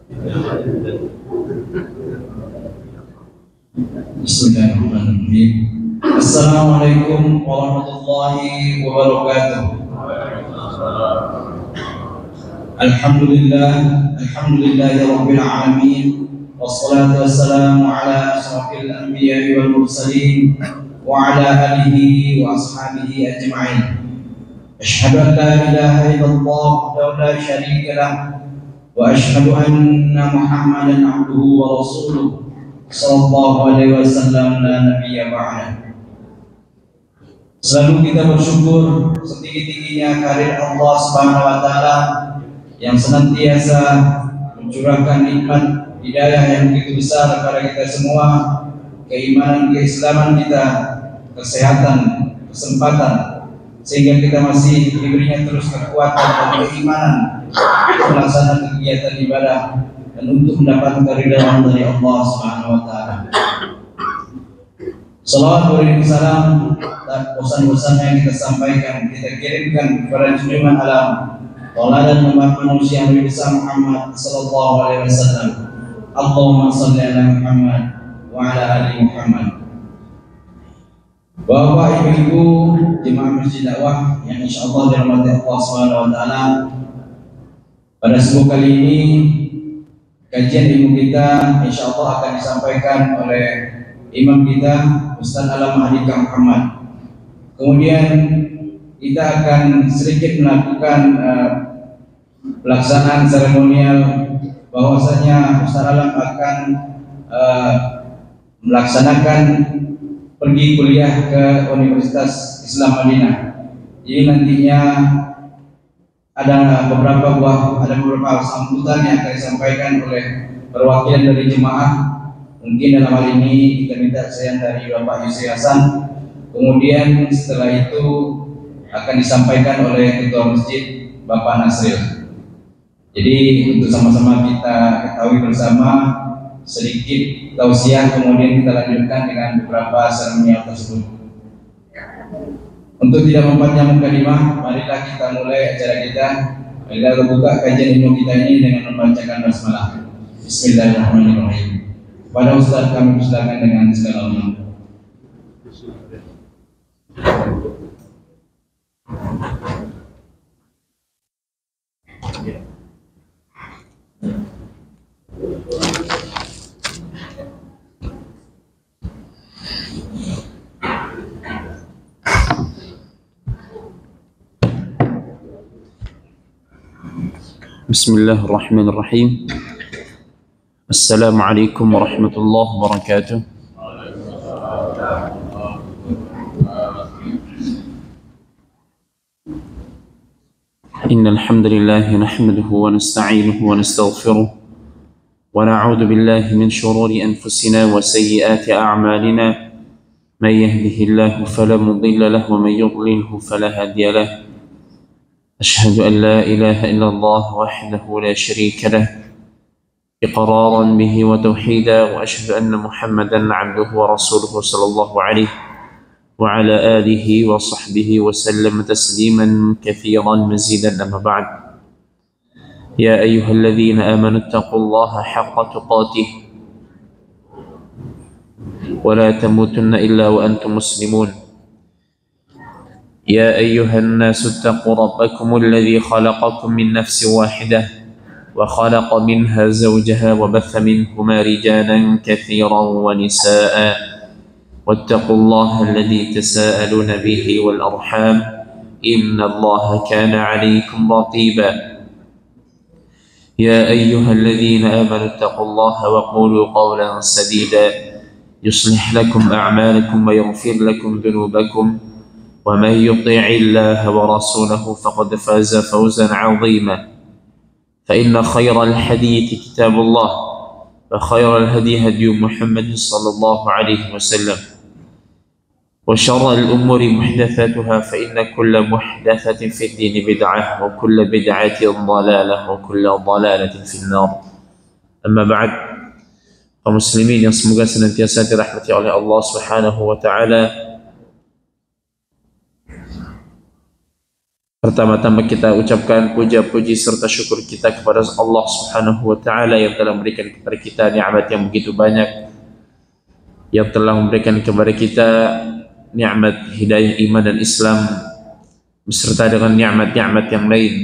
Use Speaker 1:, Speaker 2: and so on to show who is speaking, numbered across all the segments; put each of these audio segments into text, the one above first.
Speaker 1: Bismillahirrahmanirrahim. Assalamualaikum warahmatullahi wabarakatuh. Alhamdulillahi rabbil alamin. Wassalatu wassalamu ala asyrafil anbiya'i wal mursalin wa ala alihi wa ashabihi ajma'in. Asyhadu an la ilaha illallah wahdahu la syarika lah wa asyhadu anna Muhammadan abduhu wa rasuluh sallallahu alaihi wasallam la nabiyya ba'da. Selalu kita bersyukur setinggi-tingginya kehadirat Allah Subhanahu wa taala yang senantiasa mencurahkan nikmat hidayah yang begitu besar kepada kita semua, keimanan, keislaman kita, kesehatan, kesempatan, sehingga kita masih diberinya terus kekuatan dan keimanan melaksanakan kegiatan ibadah dan untuk mendapatkan keridhaan dari Allah Subhanahu wa taala. Salawat beriring salam dan pesan-pesan yang kita sampaikan, kita kirimkan kepada junjungan alam, tauladan umat manusia Nabi besar Muhammad sallallahu alaihi wasallam. Allahumma shalli ala Muhammad wa ala ali Muhammad. Bapak, Ibu, jemaah Masjid Dakwah yang insyaallah dirahmati Allah Subhanahu wa taala. Pada subuh kali ini kajian ilmu kita insyaallah akan disampaikan oleh imam kita Ustaz Alam Mahdi Muhammad. Kemudian kita akan sedikit melakukan pelaksanaan seremonial, bahwasanya Ustaz Alam akan melaksanakan pergi kuliah ke Universitas Islam Madinah. Jadi nantinya ada beberapa sambutan yang akan disampaikan oleh perwakilan dari jemaah. Mungkin dalam hal ini kita minta kesaksian dari Bapak Yusri Hasan. Kemudian setelah itu akan disampaikan oleh Ketua Masjid Bapak Nasril. Jadi untuk sama-sama kita ketahui bersama sedikit tausiah, kemudian kita lanjutkan dengan beberapa seremonial tersebut. Untuk tidak mempanjang kalimah, marilah kita mulai acara kita. Marilah buka kajian ilmu kita ini dengan membacakan basmalah. Bismillahirrahmanirrahim. Pada Ustaz kami persilakan dengan segala hormat.
Speaker 2: Bismillahirrahmanirrahim. Assalamualaikum warahmatullahi wabarakatuh. Innal hamdalillah nahmaduhu wa nasta'inuhu wa nastaghfiruh wa na'udzu billahi min shururi anfusina wa sayyiati a'malina. May yahdihillahu fala mudilla lahu wa may yudlilhu fala hadiya lahu. أشهد أن لا إله إلا الله وحده لا شريك له إقرارا به وتوحيدا، وأشهد أن محمدا عبده ورسوله صلى الله عليه وعلى آله وصحبه وسلم تسليما كثيرا مزيدا. أما بعد، يا أيها الذين آمنوا اتقوا الله حق تقاته ولا تموتن إلا وأنتم مسلمون. يا أيها الناس اتقوا ربكم الذي خلقكم من نفس واحدة وخلق منها زوجها وبث منهما رجالا كثيرا ونساء واتقوا الله الذي تساءلون به والأرحام إن الله كان عليكم رقيبا. يا أيها الذين آمنوا اتقوا الله وقولوا قولا سديدا يصلح لكم أعمالكم ويغفر لكم ذنوبكم، ومن يطع الله ورسوله فقد فاز فوزا عظيما. فإن خير الحديث كتاب الله، وخير الهدي هدي محمد صلى الله عليه وسلم، وشر الأمور محدثاتها، فإن كل محدثة في الدين بدعة، وكل بدعة ضلالة، وكل ضلالة في النار. أما بعد، kaum muslimin yang semoga senantiasa dirahmati oleh Allah Subhanahu wa taala. Pertama-tama kita ucapkan puja-puji serta syukur kita kepada Allah Subhanahu wa taala yang telah memberikan kepada kita nikmat yang begitu banyak, yang telah memberikan kepada kita nikmat hidayah iman dan Islam beserta dengan nikmat-nikmat yang lain.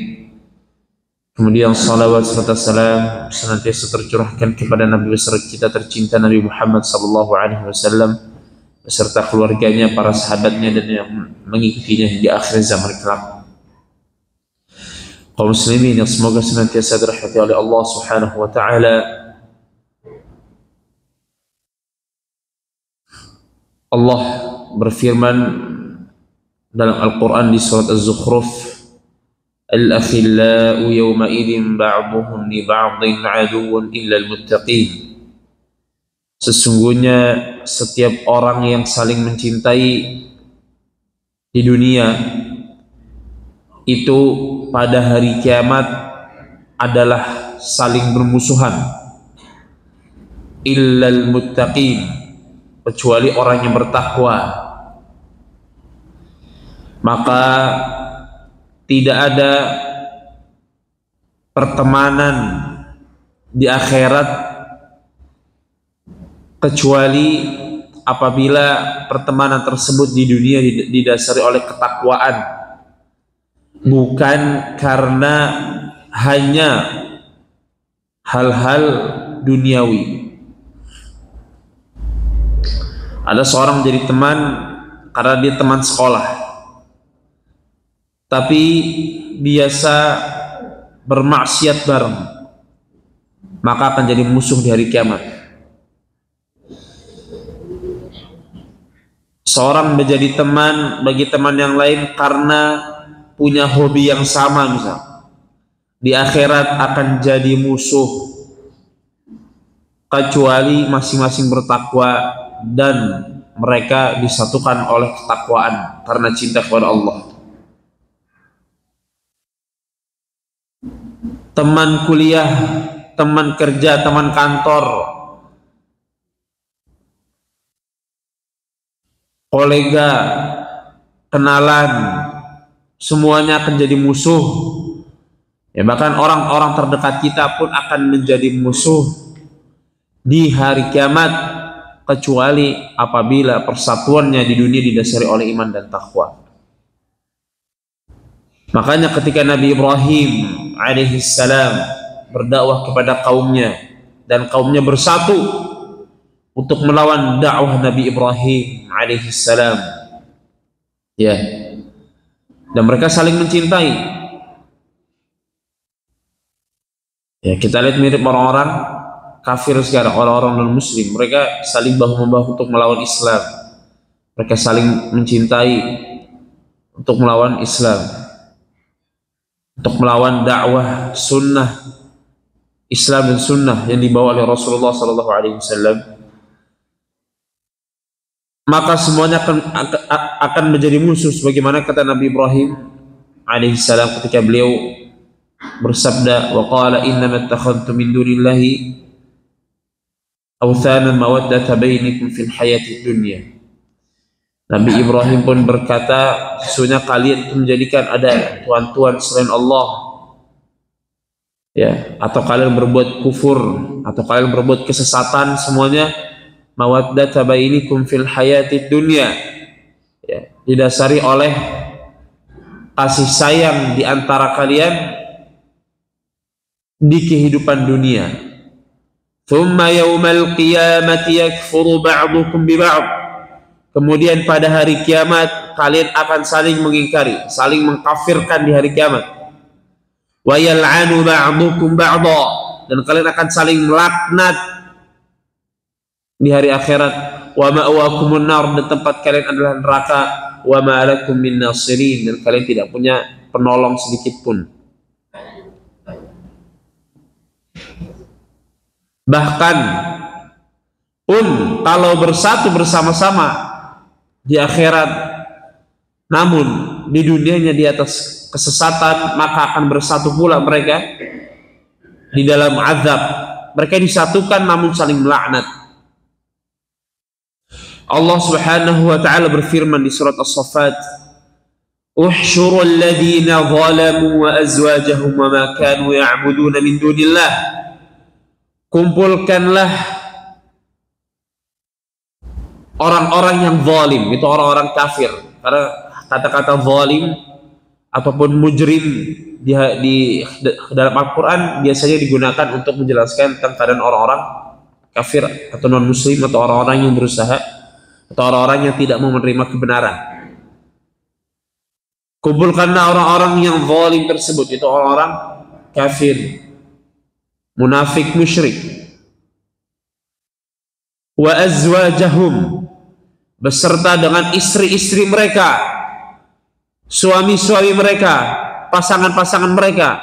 Speaker 2: Kemudian salawat serta salam senantiasa tercurahkan kepada Nabi besar kita tercinta Nabi Muhammad sallallahu alaihi wasallam beserta keluarganya, para sahabatnya dan yang mengikutinya hingga akhir zaman kelak. Kaum muslimin yang semoga senantiasa dirahmati oleh Allah Subhanahu wa taala. Allah berfirman dalam Al-Qur'an di surat Az-Zukhruf, "Al-akhillau yawma idzin ba'dhuhum li ba'dhin 'aduwwun illa al-muttaqin." Sesungguhnya setiap orang yang saling mencintai di dunia itu pada hari kiamat adalah saling bermusuhan, illal muttaqin, kecuali orang yang bertakwa. Maka tidak ada pertemanan di akhirat kecuali apabila pertemanan tersebut di dunia didasari oleh ketakwaan, bukan karena hanya hal-hal duniawi. Ada seorang menjadi teman karena dia teman sekolah, tapi biasa bermaksiat bareng, maka akan jadi musuh di hari kiamat. Seorang menjadi teman bagi teman yang lain karena punya hobi yang sama misal, di akhirat akan jadi musuh kecuali masing-masing bertakwa dan mereka disatukan oleh ketakwaan karena cinta kepada Allah. Teman kuliah, teman kerja, teman kantor, kolega, kenalan, semuanya akan jadi musuh. Ya, bahkan orang-orang terdekat kita pun akan menjadi musuh di hari kiamat kecuali apabila persatuannya di dunia didasari oleh iman dan takwa. Makanya ketika Nabi Ibrahim alaihissalam berdakwah kepada kaumnya dan kaumnya bersatu untuk melawan dakwah Nabi Ibrahim alaihissalam, ya, dan mereka saling mencintai. Ya, kita lihat mirip orang-orang kafir sekarang, orang-orang non-muslim, mereka saling bahu-membahu untuk melawan Islam. Mereka saling mencintai untuk melawan Islam, untuk melawan dakwah sunnah Islam dan sunnah yang dibawa oleh Rasulullah SAW. Maka semuanya akan menjadi musuh, sebagaimana kata Nabi Ibrahim alaihissalam ketika beliau bersabda, wa qala innama ittakhadhtum min dunillahi awthanan mawaddata bainakum fil hayatid dunya. Nabi Ibrahim pun berkata, sesungguhnya kalian itu menjadikan ada tuhan-tuhan selain Allah, ya, atau kalian berbuat kufur, atau kalian berbuat kesesatan, semuanya mawaddata bainakum fil hayatid dunya, ya, didasari oleh kasih sayang di antara kalian di kehidupan dunia. Thumma yawmal qiyamati yakfuru ba'dukum bi ba'd. Kemudian pada hari kiamat kalian akan saling mengingkari, saling mengkafirkan di hari kiamat. Wa yal'anu ba'dukum ba'dha, dan kalian akan saling melaknat di hari akhirat. Wa ma'wakumun nar, dan tempat kalian adalah neraka. Wa ma lakum min nasirin, dan kalian tidak punya penolong sedikit pun. Bahkan pun kalau bersatu bersama-sama di akhirat, namun di dunianya di atas kesesatan, maka akan bersatu pula mereka di dalam azab. Mereka disatukan namun saling melaknat. Allah Subhanahu wa taala berfirman di surat As-Saffat, Uhsyurul ladzina zalamu wa azwajahum wa ma kanu ya'buduna min dunillah. Kumpulkanlah orang-orang yang zalim, itu orang-orang kafir. Karena kata-kata zalim ataupun mujrim di dalam Al-Quran biasanya digunakan untuk menjelaskan tentang keadaan orang-orang kafir atau non-muslim atau orang-orang yang berusaha atau orang-orang yang tidak mau menerima kebenaran. Kumpulkanlah orang-orang yang zalim tersebut, itu orang-orang kafir, munafik, musyrik. Wa azwajahum, beserta dengan istri-istri mereka, suami-suami mereka, pasangan-pasangan mereka.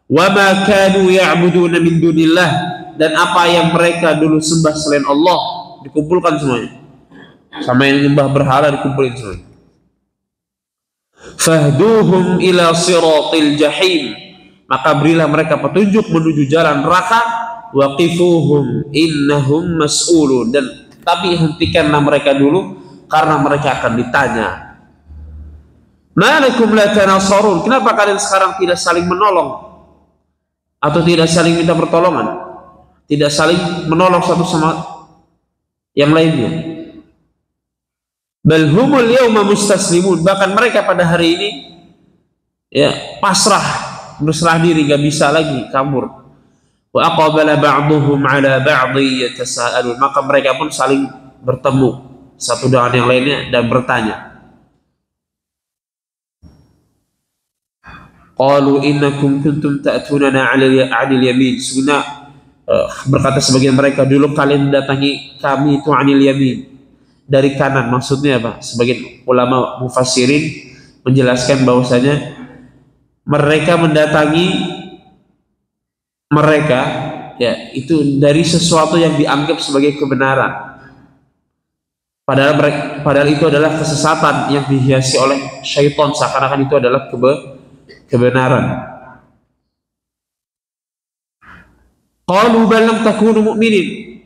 Speaker 2: Wa ma kanu ya'buduna min dunillah, dan apa yang mereka dulu sembah selain Allah dikumpulkan semuanya. Sama yang nyembah berhala dikumpulin semuanya. Fahduhum ila siratil jahim, maka berilah mereka petunjuk menuju jalan neraka. Waqifuhum innahum mas'ulun, dan tapi hentikanlah mereka dulu karena mereka akan ditanya. Malakum la tanasarun, kenapa kalian sekarang tidak saling menolong atau tidak saling minta pertolongan, tidak saling menolong satu sama yang lainnya? Bal humul yawma mustaslimun, bahkan mereka pada hari ini ya pasrah, berserah diri, gak bisa lagi kabur. Wa aqbala ba'duhum ala ba'dhi yatasaalun, maka mereka pun saling bertemu satu dengan yang lainnya dan bertanya. Qalu innakum kuntum ta'tunana 'anil yamin, sungguhnya berkata sebagian mereka, dulu kalian mendatangi kami itu 'anil yamin, dari kanan. Maksudnya apa? Sebagian ulama mufassirin menjelaskan bahwasanya mereka mendatangi mereka ya itu dari sesuatu yang dianggap sebagai kebenaran, padahal itu adalah kesesatan yang dihiasi oleh syaitan, seakan-akan itu adalah kebenaran. Qalu bal lam takunu mu'minin,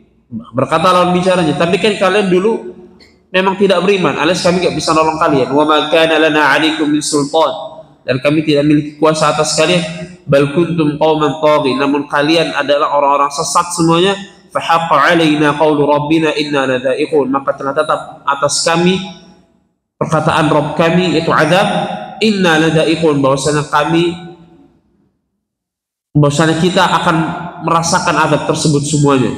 Speaker 2: berkata lawan bicaranya, tapi kan kalian dulu memang tidak beriman, alias kami tidak bisa nolong kalian. Wa ma kana lana 'alaikum min sultan, dan kami tidak memiliki kuasa atas kalian. Bal kuntum qauman taghin, namun kalian adalah orang-orang sesat semuanya. Fa haqqa 'alaina qaulu rabbina inna ladza'iqun, maka telah tetap atas kami perkataan Rabb kami yaitu azab. Inna ladza'iqun, bahwasanya kita akan merasakan azab tersebut semuanya.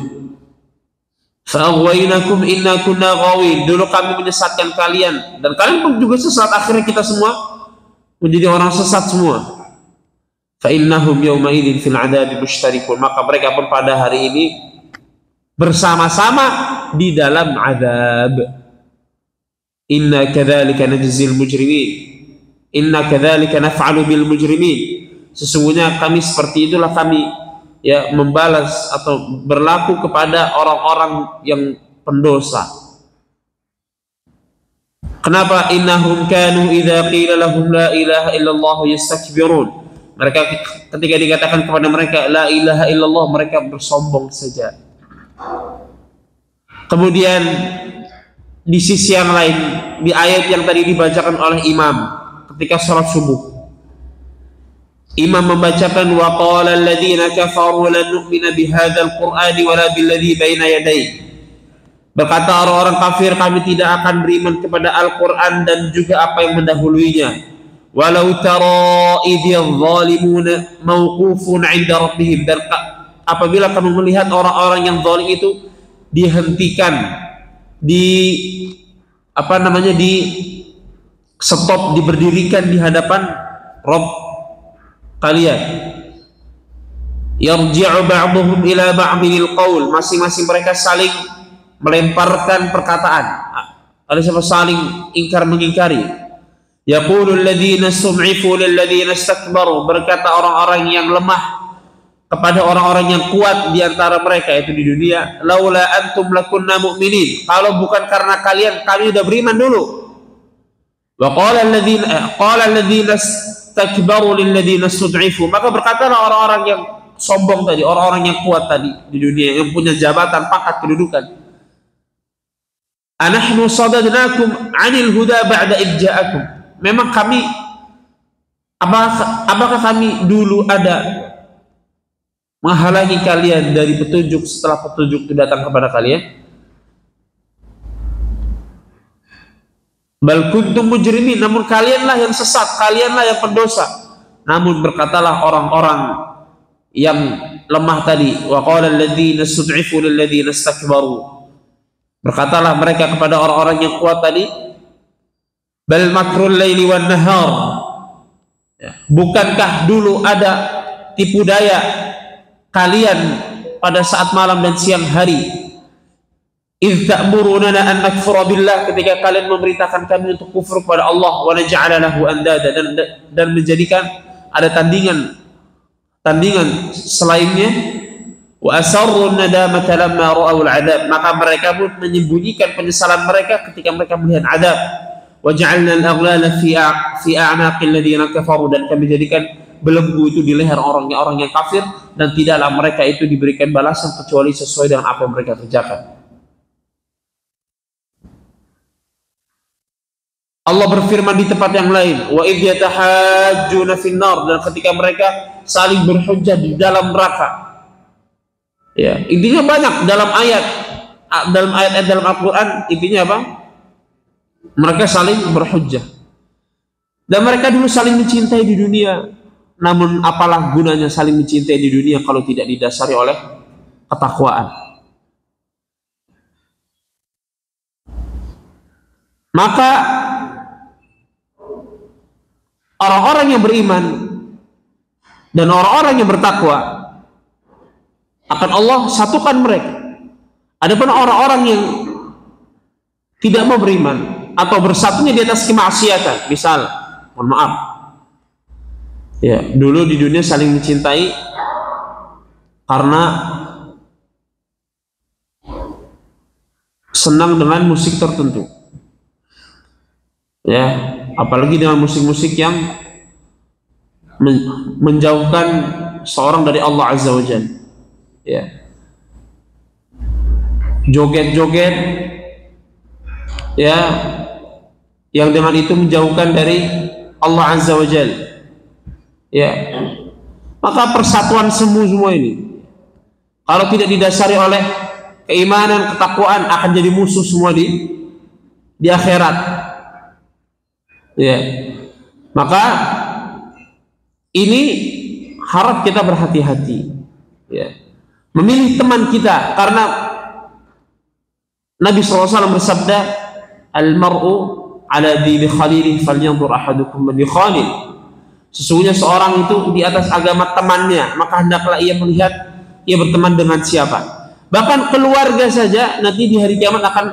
Speaker 2: Fa aghwaynakum inna kunna ghawin, dulu kami menyesatkan kalian dan kalian pun juga sesat, akhirnya kita semua menjadi orang sesat semua. Fa innahum yawma idzin fil 'adzabi mushtarikun, maka mereka pun pada hari ini bersama-sama di dalam azab. Inna kadzalika najzil mujrimin, inna kadzalika naf'alu bil mujrimin, sesungguhnya kami seperti itulah kami ya membalas atau berlaku kepada orang-orang yang pendosa. Kenapa? Innahum kanu idza qila lahum la ilaha illallah yastakbirun, mereka ketika dikatakan kepada mereka la ilaha illallah, mereka bersombong saja. Kemudian di sisi yang lain, di ayat yang tadi dibacakan oleh imam ketika salat subuh, imam membacakan wa qala alladziina kafaru lan nu'mina bihadzal qur'ani wala billadzi baina yadayhi, berkata orang-orang kafir, kami tidak akan beriman kepada Al-Quran dan juga apa yang mendahuluinya. Walau tara idhil zalimuna mawqufun 'inda rabbihim, dan apabila kamu melihat orang-orang yang zalim itu dihentikan, di stop, diberdirikan di hadapan Rabb kalian. Yarji'u ba'dhum ila ba'dil qaul, masing-masing mereka saling melemparkan perkataan, ada siapa saling ingkar mengingkari. Yaqulu alladhina sum'ifu lil ladzina istakbaru, berkata orang-orang yang lemah kepada orang-orang yang kuat di antara mereka itu di dunia, laula antum lakunna mu'minin, kalau bukan karena kalian kami sudah beriman dulu. Wa qala alladhina istakbaru lil ladzina istud'ifu, maka berkatalah orang-orang yang sombong tadi, orang-orang yang kuat tadi di dunia yang punya jabatan, pangkat, kedudukan, anahnu sadadnakum 'anil huda ba'da id ja'akum, memang kami Apakah kami dulu ada menghalangi kalian dari petunjuk setelah petunjuk itu datang kepada kalian? Bal kuntum mujrimin, namun kalianlah yang sesat, kalianlah yang pendosa. Namun berkatalah orang-orang yang lemah tadi, wa qala alladziina istud'ifu lil ladziina istakbaru. Berkatalah mereka kepada orang-orang yang kuat tadi, bal makrul laili wan nahar. Bukankah dulu ada tipu daya kalian pada saat malam dan siang hari? Idz ta'muruna an nakfura billah, ketika kalian memerintahkan kami untuk kufur kepada Allah, wa naj'ala lahu andada, dan menjadikan ada tandingan selainnya. Wa asarru nadamata lamma ra'aw al'adzab, maka mereka pun menyembunyikan penyesalan mereka ketika mereka melihat azab. Wa ja'alna al-aghlala fi a'naqil ladzina kafaru, dan kami jadikan belenggu itu di leher orang yang kafir, dan tidaklah mereka itu diberikan balasan kecuali sesuai dengan apa yang mereka kerjakan. Allah berfirman di tempat yang lain, wa idh yatahajjuna fin nar, dan ketika mereka saling berhujjah di dalam neraka. Ya, intinya banyak dalam ayat dalam Al-Qur'an, intinya apa? Mereka saling berhujjah. Dan mereka dulu saling mencintai di dunia. Namun apalah gunanya saling mencintai di dunia kalau tidak didasari oleh ketakwaan? Maka orang-orang yang beriman dan orang-orang yang bertakwa akan Allah satukan mereka. Adapun orang-orang yang tidak mau beriman atau bersatunya di atas kemaksiatan, misal, mohon maaf, ya, dulu di dunia saling mencintai karena senang dengan musik tertentu, ya, apalagi dengan musik-musik yang menjauhkan seorang dari Allah Azza wa Jalla, ya, joget-joget, ya, yang dengan itu menjauhkan dari Allah Azza wa Jalla, ya. Maka persatuan semua ini kalau tidak didasari oleh keimanan, ketakwaan, akan jadi musuh semua di akhirat, ya. Maka ini harap kita berhati-hati, ya, memilih teman kita, karena Nabi SAW bersabda, al-mar'u ala dini khalilih falyanzur ahadukum man yukhalil. Sesungguhnya seorang itu di atas agama temannya, maka hendaklah ia melihat ia berteman dengan siapa. Bahkan keluarga saja nanti di hari kiamat akan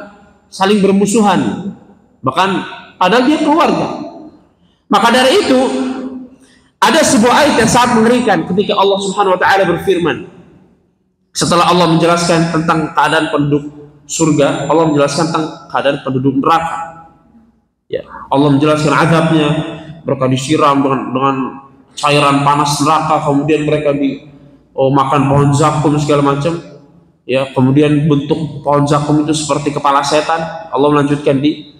Speaker 2: saling bermusuhan, bahkan padahal dia keluarga. Maka dari itu ada sebuah ayat yang sangat mengerikan ketika Allah Subhanahu wa taala berfirman, setelah Allah menjelaskan tentang keadaan penduduk surga, Allah menjelaskan tentang keadaan penduduk neraka. Ya, Allah menjelaskan azabnya, mereka disiram dengan cairan panas neraka, kemudian mereka makan pohon zakum segala macam. Ya, kemudian bentuk pohon zakum itu seperti kepala setan. Allah melanjutkan di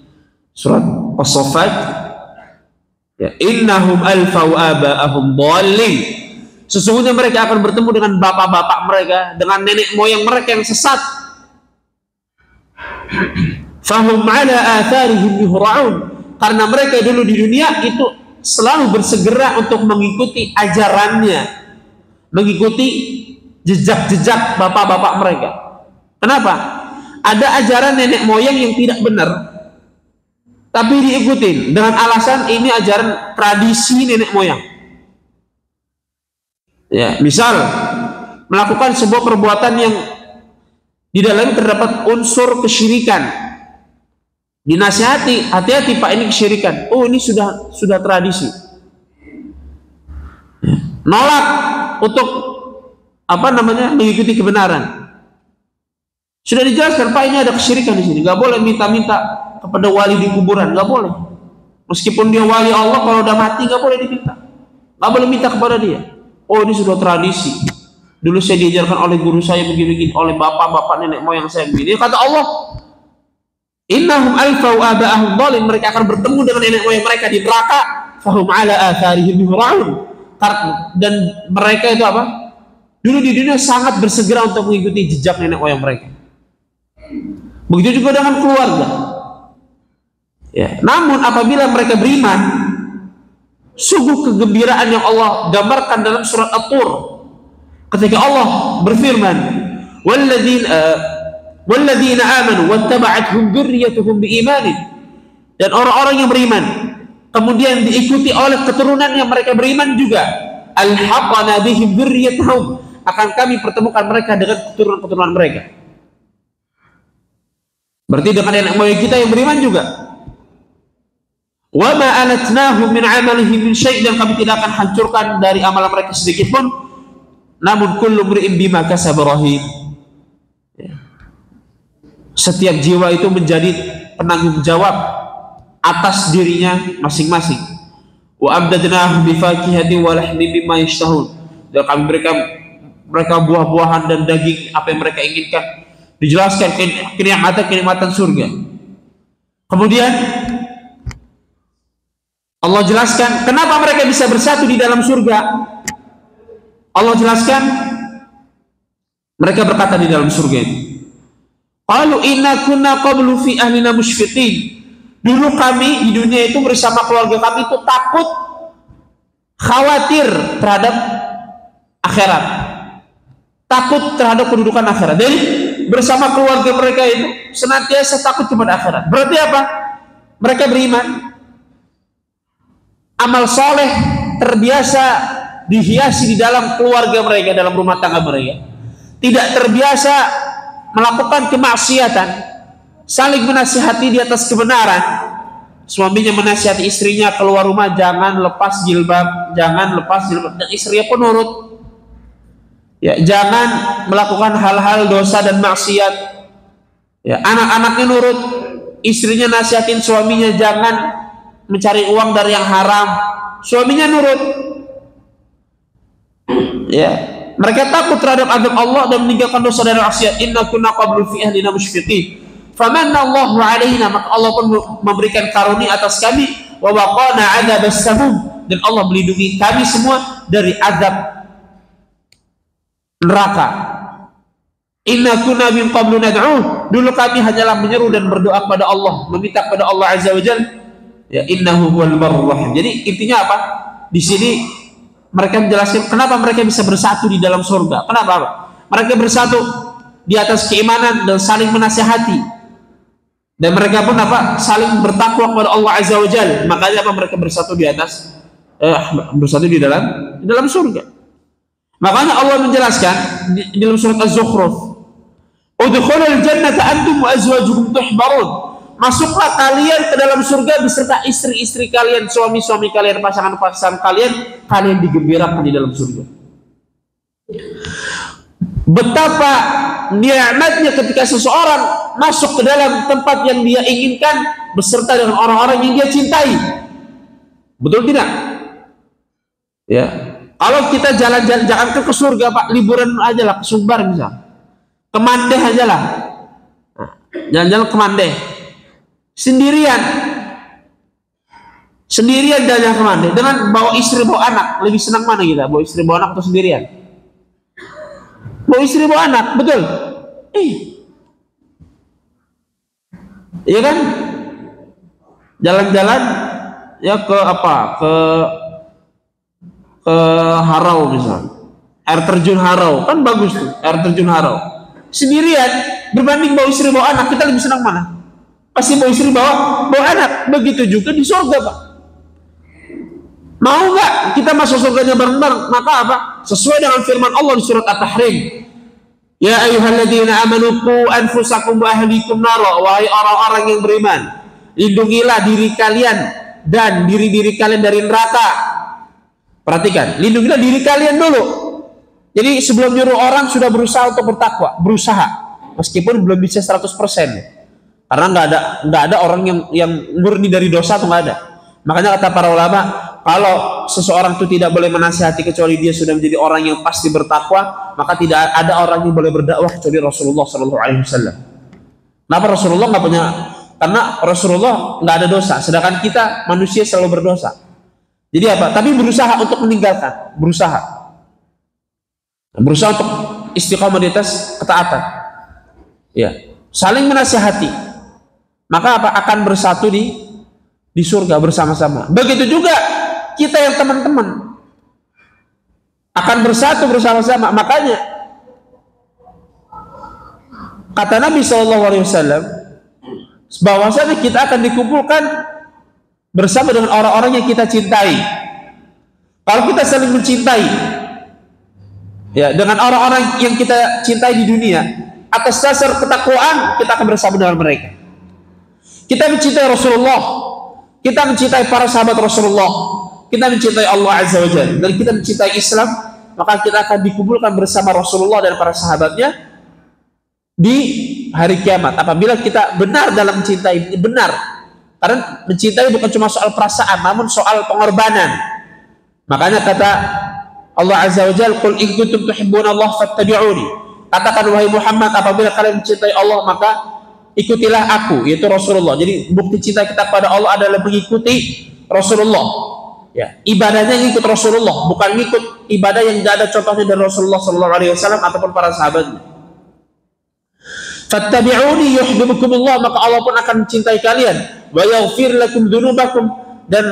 Speaker 2: surat As-Saffat, ya, innahum alfau aba'ahum dhalin. Sesungguhnya mereka akan bertemu dengan bapak-bapak mereka, dengan nenek moyang mereka yang sesat. Fahum ala atharihim yuhra'un, karena mereka dulu di dunia itu selalu bersegera untuk mengikuti ajarannya, mengikuti jejak-jejak bapak-bapak mereka. Kenapa? Ada ajaran nenek moyang yang tidak benar, tapi diikutin dengan alasan ini ajaran tradisi nenek moyang. Ya, misal melakukan sebuah perbuatan yang di dalamnya terdapat unsur kesyirikan, dinasihati, hati-hati Pak, ini kesyirikan. Oh, ini sudah tradisi. Nolak untuk mengikuti kebenaran. Sudah dijelaskan, Pak, ini ada kesyirikan di sini. Gak boleh minta-minta kepada wali di kuburan, gak boleh. Meskipun dia wali Allah, kalau udah mati gak boleh diminta. Gak boleh minta kepada dia. Oh, ini sudah tradisi. Dulu saya diajarkan oleh guru saya begini-begini, oleh bapak-bapak nenek moyang saya begini. Kata Allah, innahum alfau aba'ahum dhalin, mereka akan bertemu dengan nenek moyang mereka di neraka. fahum ala atharihim yuhra'un. Dan mereka itu apa? Dulu di dunia sangat bersegera untuk mengikuti jejak nenek moyang mereka. Begitu juga dengan keluarga. Ya. Namun apabila mereka beriman, sungguh kegembiraan yang Allah gambarkan dalam surat At-Tur ketika Allah berfirman, walladzina amanu wattaba'athum dzurriyyatuhum biimanin, dan orang-orang yang beriman kemudian diikuti oleh keturunan yang mereka beriman juga, alhaqana bihim dzurriyyatuhum, akan kami pertemukan mereka dengan keturunan-keturunan mereka. Berarti dengan nenek moyang kita yang beriman juga. Wa ma alatnahum min amalihim min syai', dan kami tidak akan hancurkan dari amalan mereka sedikit pun. Namun kullu mri'in bima kasaba rahim. Setiap jiwa itu menjadi penanggung jawab atas dirinya masing-masing. Wa amdadnahum bi fakihatin wa lahmin mimma yashtahun, dan kami berikan mereka buah-buahan dan daging apa yang mereka inginkan. Dijelaskan kenikmatan surga. Kemudian Allah jelaskan kenapa mereka bisa bersatu di dalam surga. Allah jelaskan, mereka berkata di dalam surga itu, qalu inna kunna qablu fi ahlina musyfiqin. Dulu kami di dunia itu bersama keluarga kami itu takut, khawatir terhadap akhirat, takut terhadap kedudukan akhirat. Jadi bersama keluarga mereka itu senantiasa takut kepada akhirat. Berarti apa? Mereka beriman, amal soleh terbiasa dihiasi di dalam keluarga mereka, dalam rumah tangga mereka. Tidak terbiasa melakukan kemaksiatan, saling menasihati di atas kebenaran. Suaminya menasihati istrinya keluar rumah jangan lepas jilbab, jangan lepas jilbab, dan istrinya pun nurut. Ya, jangan melakukan hal-hal dosa dan maksiat. Ya, anak-anaknya nurut, istrinya nasihatin suaminya jangan mencari uang dari yang haram, suaminya nurut. Ya, mereka takut terhadap azab Allah dan meninggalkan dosa dan maksiat. Inna kunna qablu fi ahlina musyfiqin famanna Allahu alaina, maka Allah pun memberikan karunia atas kami, wa waqana adzabas samum, dan Allah melindungi kami semua dari azab neraka. Inna kunna min qablu nad'uh, dulu kami hanyalah menyeru dan berdoa kepada Allah, meminta kepada Allah azza wajalla. Ya, innahu huwal barrur rahim. Jadi intinya apa? Di sini mereka menjelaskan kenapa mereka bisa bersatu di dalam surga. Kenapa? Mereka bersatu di atas keimanan dan saling menasihati. Dan mereka pun apa? Saling bertakwa kepada Allah azza wajalla. Makanya apa? Mereka bersatu di atas bersatu di dalam surga. Makanya Allah menjelaskan di dalam surat Az-Zukhruf, udkhulul jannata antum wa azwajukum tuhbarun. Masuklah kalian ke dalam surga beserta istri-istri kalian, suami-suami kalian, pasangan-pasangan kalian, kalian digembirakan di dalam surga. Betapa nikmatnya ketika seseorang masuk ke dalam tempat yang dia inginkan beserta dengan orang-orang yang dia cintai. Betul tidak? Ya. Kalau kita jalan-jalan, jangan ke surga Pak, liburan aja lah, ke Sumbar misal, ke Mandeh aja lah, jalan-jalan ke Mandeh, sendirian jalan ke Mandeh, dengan bawa istri bawa anak, lebih senang mana kita, bawa istri bawa anak atau sendirian? Bawa istri bawa anak, betul? Iya kan? Jalan-jalan ya ke apa? Ke Harau misal, air terjun Harau, kan bagus tuh air terjun Harau, sendirian berbanding bawa istri bawa anak, kita lebih senang mana? Pasti bawa istri bawa anak. Begitu juga di surga Pak. Mau nggak kita masuk surganya bareng-bareng? Maka apa? Sesuai dengan firman Allah di surat At-Tahrim, ya ayyuhalladzina amanu qu anfusakum wa ahlikum nara, wahai orang-orang yang beriman, lindungilah diri kalian dan diri-diri kalian dari neraka. Perhatikan, lindungilah diri kalian dulu. Jadi sebelum nyuruh orang sudah berusaha untuk bertakwa, berusaha, meskipun belum bisa 100%. Karena nggak ada orang yang murni dari dosa, tuh nggak ada. Makanya kata para ulama, kalau seseorang itu tidak boleh menasihati kecuali dia sudah menjadi orang yang pasti bertakwa, maka tidak ada orang yang boleh berdakwah kecuali Rasulullah SAW. Kenapa Rasulullah nggak punya? Karena Rasulullah nggak ada dosa, sedangkan kita manusia selalu berdosa. Jadi apa? Tapi berusaha untuk meninggalkan, berusaha untuk istiqamah di atas ketaatan. Ya, saling menasihati. Maka apa? Akan bersatu di surga bersama-sama. Begitu juga kita yang teman-teman akan bersatu bersama-sama. Makanya kata Nabi SAW bahwasanya kita akan dikumpulkan bersama dengan orang-orang yang kita cintai. Kalau kita saling mencintai, ya, dengan orang-orang yang kita cintai di dunia, atas dasar ketakwaan kita akan bersama dengan mereka. Kita mencintai Rasulullah, kita mencintai para sahabat Rasulullah, kita mencintai Allah Azza wa Jalla, dan kita mencintai Islam, maka kita akan dikumpulkan bersama Rasulullah dan para sahabatnya di hari kiamat. Apabila kita benar dalam mencintai, benar, karena mencintai bukan cuma soal perasaan, namun soal pengorbanan. Makanya kata Allah Azza wa Jalla, "Qul in kuntum tuhibbunallaha fattabi'uni." Katakan wahai Muhammad, apabila kalian mencintai Allah maka ikutilah aku, yaitu Rasulullah. Jadi bukti cinta kita kepada Allah adalah mengikuti Rasulullah. Ya, ibadahnya ngikut Rasulullah, bukan ngikut ibadah yang tidak ada contohnya dari Rasulullah SAW ataupun para sahabatnya. Fattabi'uni yuhibbukumullah, maka Allah pun akan mencintai kalian. Wa yaghfir lakum dzunubakum, dan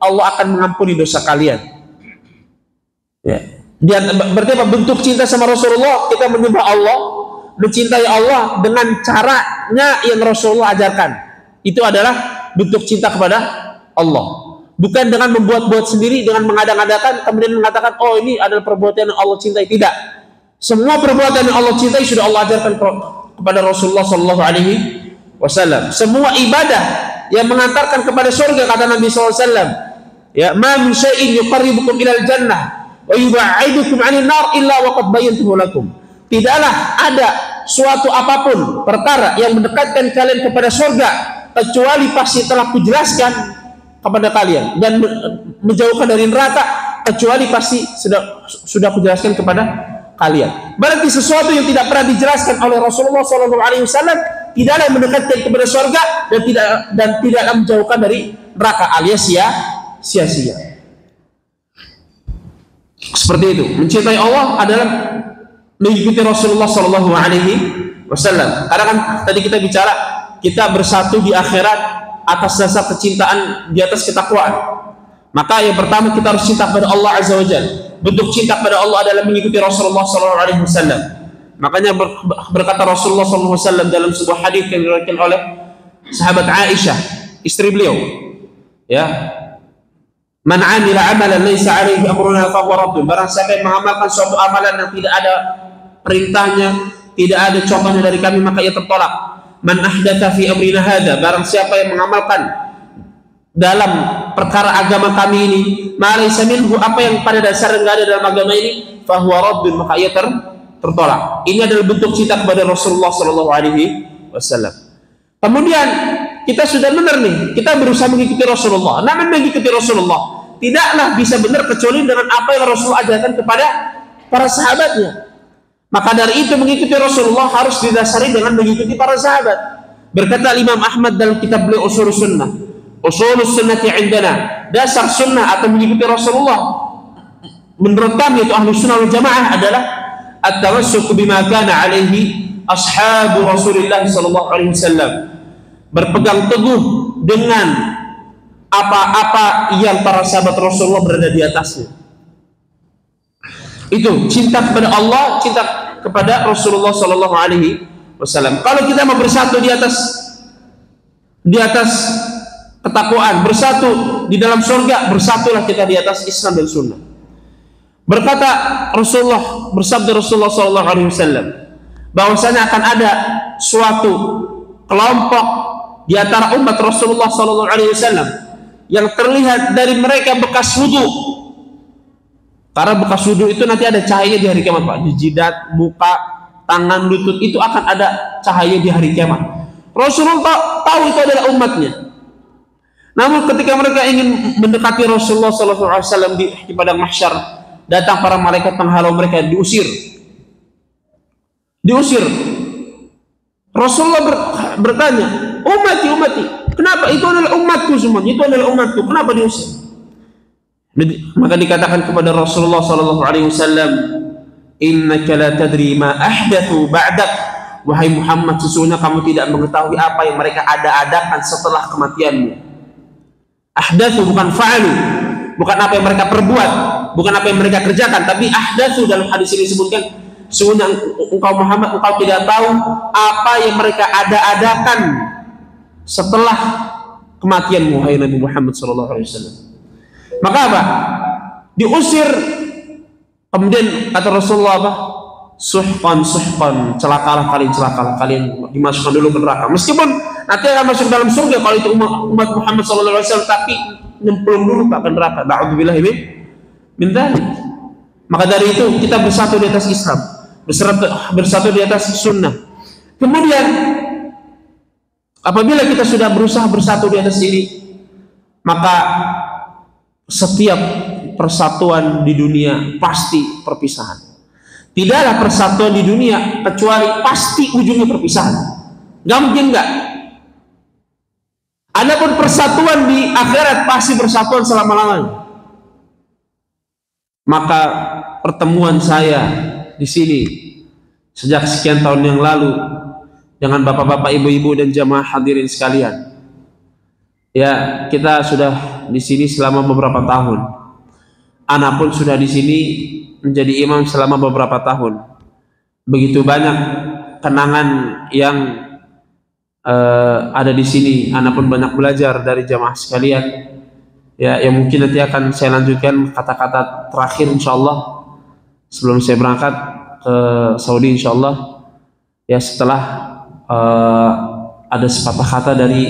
Speaker 2: Allah akan mengampuni dosa kalian. Ya. Berarti apa? Bentuk cinta sama Rasulullah, kita menyembah Allah, mencintai Allah dengan caranya yang Rasulullah ajarkan. Itu adalah bentuk cinta kepada Allah. Bukan dengan membuat-buat sendiri, dengan mengada-ngadakan, kemudian mengatakan, oh ini adalah perbuatan yang Allah cintai. Tidak. Semua perbuatan yang Allah cintai sudah Allah ajarkan kepada Rasulullah SAW. Semua ibadah yang mengantarkan kepada surga, kata Nabi SAW, ya, ma min syai'in yuqarribukum ilal jannah wa yub'idukum 'anil nar illa waqad bayyantuhu lakum. Tidaklah ada suatu apapun perkara yang mendekatkan kalian kepada surga kecuali pasti telah kujelaskan kepada kalian, dan menjauhkan dari neraka kecuali pasti sudah kujelaskan kepada kalian. Berarti sesuatu yang tidak pernah dijelaskan oleh Rasulullah SAW tidaklah mendekatkan kepada surga dan tidaklah menjauhkan dari neraka, alias sia-sia. Seperti itu. Mencintai Allah adalah mengikuti Rasulullah SAW. Karena kan tadi kita bicara kita bersatu di akhirat atas dasar kecintaan di atas ketakwaan. Maka yang pertama kita harus cinta kepada Allah Azza wa Jalla. Bentuk cinta kepada Allah adalah mengikuti Rasulullah SAW. Makanya berkata Rasulullah SAW dalam sebuah hadis yang diriwayatkan oleh sahabat Aisyah, istri beliau, ya, man 'amila 'amalan laisa 'alaihi amruna fa huwa raddun. Barang siapa yang mengamalkan suatu amalan yang tidak ada perintahnya, tidak ada contohnya dari kami, maka ia tertolak. Man ahdatsa fi amrina hadza, barang siapa yang mengamalkan dalam perkara agama kami ini, ma laysa minhu, apa yang pada dasarnya enggak ada dalam agama ini, fa huwa raddun, maka ia tertolak. Ini adalah bentuk cinta kepada Rasulullah SAW. Kemudian kita sudah benar nih, kita berusaha mengikuti Rasulullah. Namun mengikuti Rasulullah tidaklah bisa benar kecuali dengan apa yang Rasulullah ajarkan kepada para sahabatnya. Maka dari itu mengikuti Rasulullah harus didasari dengan mengikuti para sahabat. Berkata Imam Ahmad dalam kitab beliau Ushulus Sunnah, Ushulus Sunnati indana, dasar sunnah atau mengikuti Rasulullah menurut kami itu Ahlus Sunnah wal Jamaah adalah at-tamassuk bima kana alaihi ashabu Rasulillah sallallahu alaihi wasallam. Berpegang teguh dengan apa-apa yang para sahabat Rasulullah berada di atasnya. Itu cinta kepada Allah, cinta kepada Rasulullah sallallahu alaihi wasallam. Kalau kita mau bersatu di atas ketakwaan, bersatu di dalam surga, bersatulah kita di atas Islam dan Sunnah. Berkata Rasulullah, bersabda Rasulullah sallallahu alaihi wasallam, bahwasanya akan ada suatu kelompok di antara umat Rasulullah sallallahu alaihi wasallam yang terlihat dari mereka bekas wudu. Karena bekas wudu itu nanti ada cahaya di hari kiamat, Pak. Di jidat, muka, tangan, lutut itu akan ada cahaya di hari kiamat. Rasulullah tahu itu adalah umatnya. Namun ketika mereka ingin mendekati Rasulullah SAW di padang mahsyar, datang para malaikat penghalau mereka, diusir. Rasulullah bertanya, umati, kenapa? Itu adalah umatku semuanya, itu adalah umatku, kenapa diusir? Maka dikatakan kepada Rasulullah sallallahu alaihi wasallam, innaka la tadri ma ahdathu ba'dak, wahai Muhammad, sesungguhnya kamu tidak mengetahui apa yang mereka ada-adakan setelah kematianmu. Ahdathu bukan fa'alu, bukan apa yang mereka perbuat, bukan apa yang mereka kerjakan, tapi ahdathu dalam hadis ini disebutkan, sesungguhnya engkau Muhammad, engkau tidak tahu apa yang mereka ada-adakan setelah kematianmu, wahai Nabi Muhammad sallallahu alaihi wasallam. Maka apa? Diusir. Kemudian kata Rasulullah apa? Suhqan, celakalah kalian dimasukkan dulu ke neraka. Meskipun nanti akan masuk dalam surga kalau itu umat Muhammad sallallahu alaihi wasallam, tapi nyemplung dulu Pak ke neraka. Na'udzubillahi min dzalik. Maka dari itu kita bersatu di atas Islam, bersatu di atas sunnah. Kemudian apabila kita sudah berusaha bersatu di atas ini, maka setiap persatuan di dunia pasti perpisahan. Tidaklah persatuan di dunia kecuali pasti ujungnya perpisahan. Gak mungkin enggak. Adapun persatuan di akhirat pasti persatuan selama-lamanya. Maka pertemuan saya di sini sejak sekian tahun yang lalu dengan bapak-bapak, ibu-ibu dan jamaah hadirin sekalian, ya, kita sudah di sini selama beberapa tahun. Anak pun sudah di sini menjadi imam selama beberapa tahun. Begitu banyak kenangan yang ada di sini. Anak pun banyak belajar dari jamaah sekalian. Ya, yang mungkin nanti akan saya lanjutkan kata-kata terakhir insyaallah sebelum saya berangkat ke Saudi insyaallah. Ya, setelah ada sepatah kata dari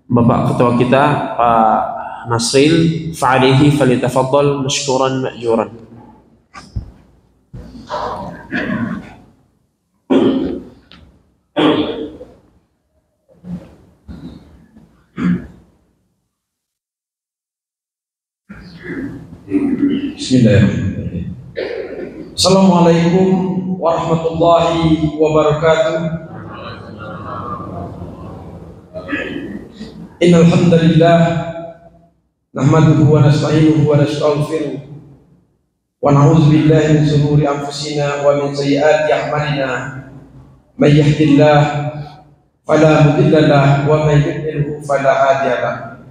Speaker 2: Bapak Ketua kita Pak Nasril, fa'alihi falyatafaddal mashkuran ma'juran.
Speaker 1: Bismillahirrahmanirrahim. Assalamualaikum warahmatullahi wabarakatuh. Innal hamdalillah nahmaduhu wa nasta'inuhu wa nastaghfiruh wa na'udzu billahi min shururi anfusina wa min sayyiati a'malina. May yahdihillahu fala mudilla lahu wa may yudlilhu fala hadiya lahu.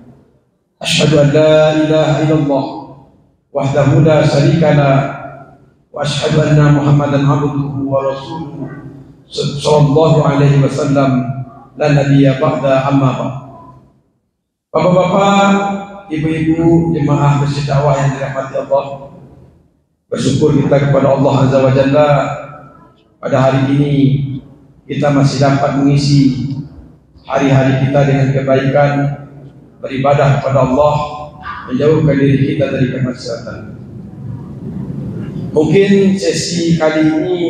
Speaker 1: Asyhadu an la ilaha illallah wahdahu la syarika lahu wa asyhadu anna Muhammadan abduhu wa rasuluhu sallallahu alaihi wasallam la nabiyya ba'da amma ba'd. Bapak-bapak, ibu-ibu, jemaah masjid dakwah yang dirahmati Allah, bersyukur kita kepada Allah Azza wa Jalla pada hari ini kita masih dapat mengisi hari-hari kita dengan kebaikan, beribadah kepada Allah, menjauhkan diri kita dari kemaksiatan. Mungkin sesi kali ini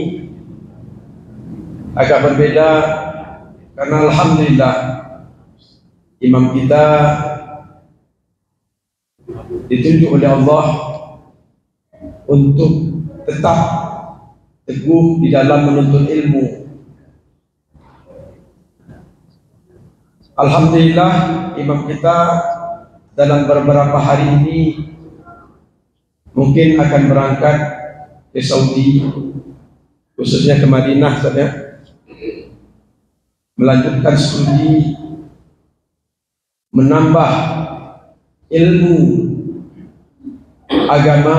Speaker 1: agak berbeda karena alhamdulillah imam kita ditunjuk oleh Allah untuk tetap teguh di dalam menuntut ilmu. Alhamdulillah imam kita dalam beberapa hari ini mungkin akan berangkat ke Saudi, khususnya ke Madinah saja, melanjutkan studi, menambah ilmu agama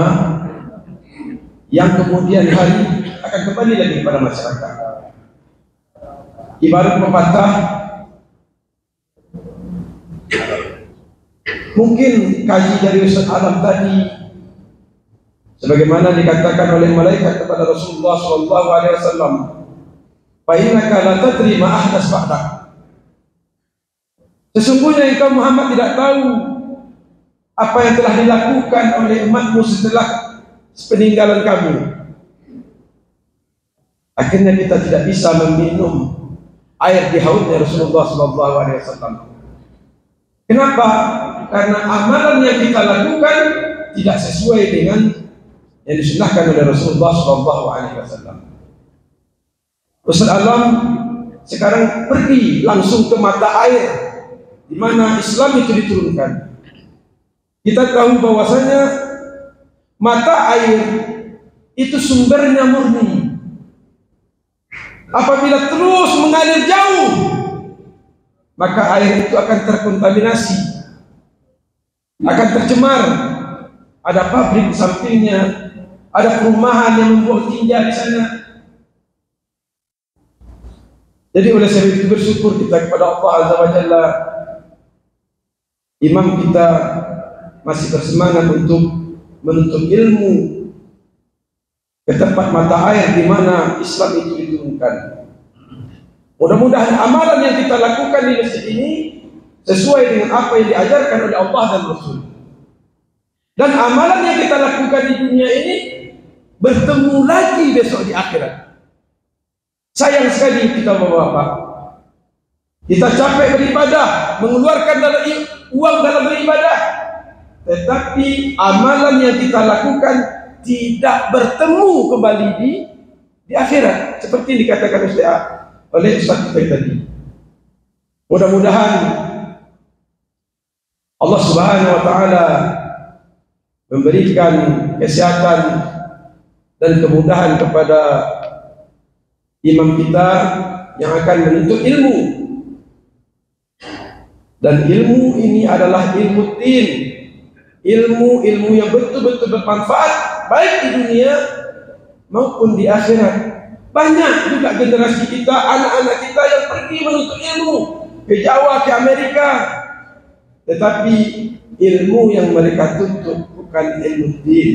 Speaker 1: yang kemudian hari akan kembali lagi kepada masyarakat. Ibarat pepatah, mungkin kaji dari Ustaz Alam tadi, sebagaimana dikatakan oleh malaikat kepada Rasulullah SAW, fa innaka la tadri ma ahdas ba'dak. Sesungguhnya engkau Muhammad tidak tahu apa yang telah dilakukan oleh umatmu setelah peninggalan kamu. Akhirnya kita tidak bisa meminum air di haudnya Rasulullah SAW. Kenapa? Karena amalan yang kita lakukan tidak sesuai dengan yang disunahkan oleh Rasulullah SAW. Ustaz Alam sekarang pergi langsung ke mata air di mana Islam itu diturunkan.
Speaker 3: Kita tahu bahwasanya mata air itu sumbernya murni. Apabila terus mengalir jauh, maka air itu akan terkontaminasi, akan tercemar. Ada pabrik di sampingnya, ada perumahan yang membuang tinja di sana. Jadi oleh sebab itu bersyukur kita kepada Allah Azza wa Jalla. Imam kita masih bersemangat untuk menuntut ilmu ke tempat mata air di mana Islam itu diturunkan. Mudah-mudahan amalan yang kita lakukan di masjid ini sesuai dengan apa yang diajarkan oleh Allah dan Rasul. Dan amalan yang kita lakukan di dunia ini bertemu lagi besok di akhirat. Sayang sekali kita Bapak-bapak, kita capek beribadah, mengeluarkan uang dalam beribadah, tetapi amalan yang kita lakukan tidak bertemu kembali di akhirat, seperti yang dikatakan oleh Ustaz kita tadi. Mudah-mudahan Allah Subhanahu wa taala memberikan kesehatan dan kemudahan kepada imam kita yang akan menuntut ilmu. Dan ilmu ini adalah ilmu din, ilmu yang betul-betul bermanfaat baik di dunia maupun di akhirat. Banyak juga generasi kita, anak-anak kita yang pergi menuntut ilmu ke Jawa, ke Amerika, tetapi ilmu yang mereka tuntut bukan ilmu din.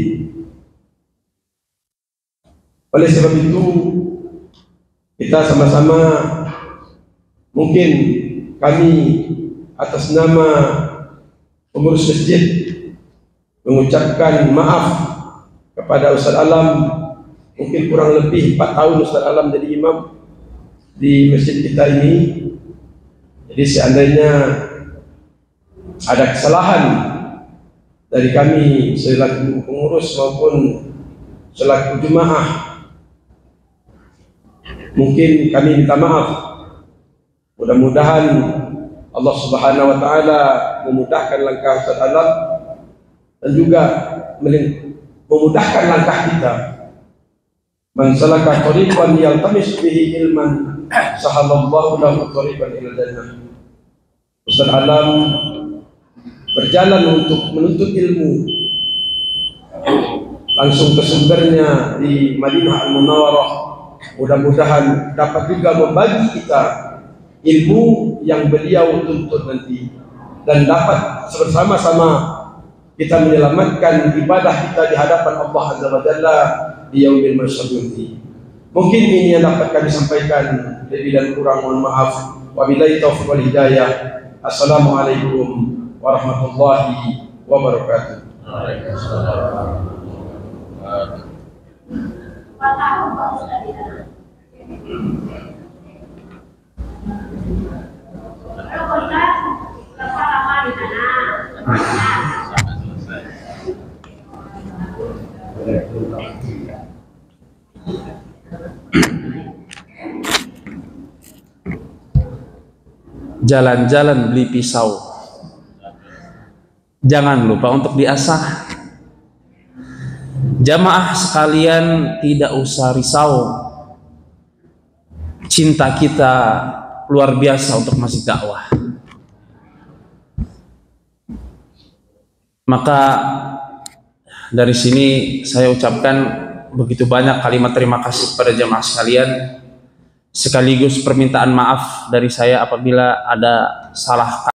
Speaker 3: Oleh sebab itu kita sama-sama, mungkin kami atas nama pengurus masjid mengucapkan maaf kepada Ustaz Alam. Mungkin kurang lebih 4 tahun Ustaz Alam jadi imam di masjid kita ini. Jadi seandainya ada kesalahan dari kami selaku pengurus maupun selaku jemaah, mungkin kami minta maaf. Mudah-mudahan Allah Subhanahu wa taala memudahkan langkah Ustaz Alam dan juga memudahkan langkah kita. Man salaka tariqan yaltamis bihi ilman sahalallahu lahu tariqan ila jannah. Ustaz Alam berjalan untuk menuntut ilmu langsung ke sumbernya di Madinah Al-Munawwarah. Mudah-mudahan dapat juga membagi kita ilmu yang beliau tuntut nanti, dan dapat bersama-sama kita menyelamatkan ibadah kita di hadapan Allah Azza wa Jalla di yaumil mahsyar nanti. Mungkin ini yang dapat kami sampaikan, lebih dan kurang mohon maaf. Wabillahi taufiq wal hidayah. Assalamualaikum warahmatullahi wabarakatuh. Waalaikumsalam.
Speaker 2: Jalan-jalan beli pisau. Jangan lupa untuk diasah. Jamaah sekalian, tidak usah risau. Cinta kita luar biasa untuk masjid dakwah. Maka dari sini saya ucapkan begitu banyak kalimat terima kasih kepada jamaah sekalian, sekaligus permintaan maaf dari saya apabila ada salah